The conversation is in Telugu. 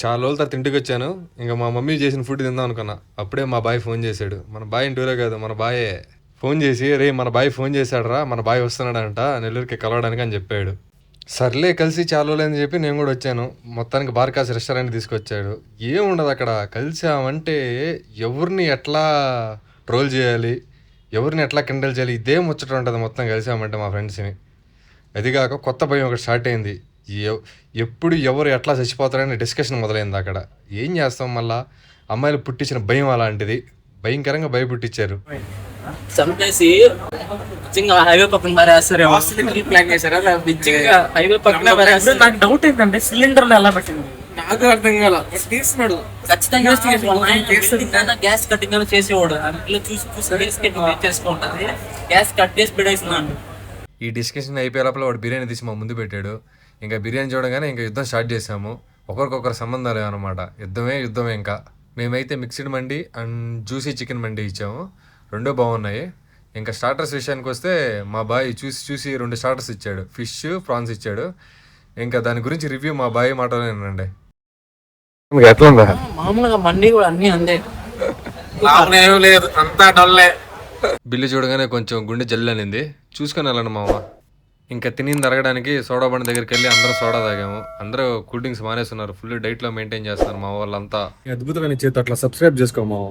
చాలా రోజుల తర్వాత ఇంటికి వచ్చాను. ఇంకా మా మమ్మీ చేసిన ఫుడ్ తిందాం అనుకున్నా. అప్పుడే మా బాయ్ ఫోన్ చేశాడు. మన బాయ్ ఇంటూరే కాదు, మన బాయే ఫోన్ చేసి, రే మన బాయ్ ఫోన్ చేశాడు రా, మన బాయ్ వస్తున్నాడంట నెల్లూరుకి కలవడానికి అని చెప్పాడు. సర్లే కలిసి చాలా రోజులని చెప్పి నేను కూడా వచ్చాను. మొత్తానికి బార్కాస్ రెస్టారెంట్ తీసుకొచ్చాడు. ఏముండదు అక్కడ. కలిసామంటే ఎవరిని ఎట్లా ట్రోల్ చేయాలి, ఎవరిని ఎట్లా కిండల్ చేయాలి, ఇదే ముచ్చట ఉంటుంది మొత్తం కలిసామంటే మా ఫ్రెండ్స్ని. అదిగాక కొత్త భయం ఒకటి స్టార్ట్ అయింది. ఎప్పుడు ఎవరు ఎట్లా చచ్చిపోతారని డిస్కషన్ మొదలైంది అక్కడ. ఏం చేస్తాం, మళ్ళా అమ్మాయిలు పుట్టించిన భయం అలాంటిది. భయంకరంగా భయపుట్టించారు. చంపేసి హైవే పక్కన పారేస్తారేమో ప్లాన్ చేశారా? హైవే పక్కన పారేస్తారు. నాకు డౌట్ ఏంటంటే సిలిండర్ ఎలా పెట్టింది నాకు అర్థం కాల. తీస్తున్నాడు ఖచ్చితంగా గ్యాస్ కట్టింగ్ చేసేవాడు. చూసి చూసి గ్యాస్ కట్టింగ్ చేసుకుంటుంది. గ్యాస్ కట్ చేసి పెట్టేస్తున్నాడు. ఈ డిస్కషన్ అయిపోయే లోపల వాడు బిర్యానీ తీసి మా ముందు పెట్టాడు. ఇంకా బిర్యానీ చూడగానే ఇంకా యుద్ధం స్టార్ట్ చేసాము. ఒకరికొకరు సంబంధాలు అనమాట. యుద్ధమే. ఇంకా మేమైతే mixed mandi and juicy chicken mandi ఇచ్చాము. రెండూ బాగున్నాయి. ఇంకా స్టార్టర్స్ విషయానికి వస్తే మా బాయ్ చూసి 2 స్టార్టర్స్ ఇచ్చాడు. ఫిష్, ప్రాన్స్ ఇచ్చాడు. ఇంకా దాని గురించి రివ్యూ మా బాయ్ మాటలేనండి. ఎట్లా మామూలుగా మండి కూడా అన్ని అందే లేదు, అంతా డొల్లే. బిల్లు చూడగానే కొంచెం గుండె జల్లు చూసుకొని వెళ్ళండి మామ. ఇంకా తిని తరగడానికి సోడా బండి దగ్గరికి వెళ్ళి అందరూ సోడా తాగాము. అందరూ కూల్ డ్రింక్స్ మానేస్తున్నారు. ఫుల్ డైట్లో మెయింటైన్ చేస్తున్నారు మా వాళ్ళంతా. అద్భుతమైన చేతి అట్లా సబ్స్క్రైబ్ చేసుకో మామ.